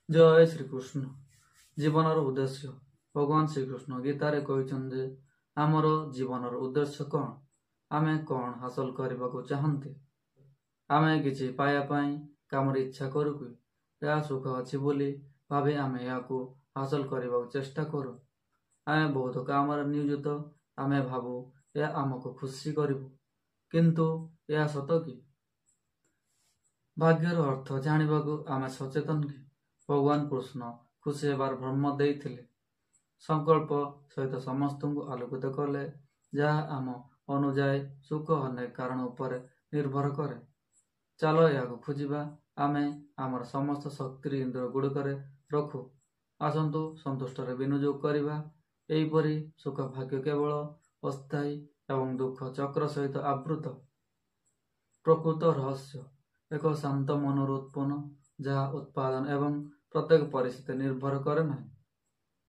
जय श्रीकृष्ण। जीवनर उद्देश्य भगवान श्रीकृष्ण गीतारे कहते जे आमर जीवनर उद्देश्य कौन, आमे कौन हासिल करने को चाहते, आमे किछि पाया पाई कामर इच्छा करू कि यह सुख अच्छी बोली भावे आमे या हासिल करने को चेष्टा करू। आमे बहुत कामर नियोजित, आमे भावु यह आमको खुशी करिबो, किंतु यह सत कि भाग्यर अर्थ जानिबाकु आमे सचेतन कि भगवान कृष्ण खुशी हेबार भ्रम देइथिले, संकल्प सहित समस्त को आलोकित कले, जहा आम अनुजाई सुख अनेक कारण उपर निर्भर करे। चलो या खोजा, आमे आमर समस्त शक्ति इंद्र गुड़िकर रखु, आसतु संतुष्ट विनियोग करवा। एहीपरि सुख भाग्य केवल अस्थायी एवं दुख चक्र सहित आवृत। प्रकृत रहस्य एक शांत मनर उत्पन्न, जहाँ उत्पादन एवं प्रत्येक परिस्थिति निर्भर करे नहीं।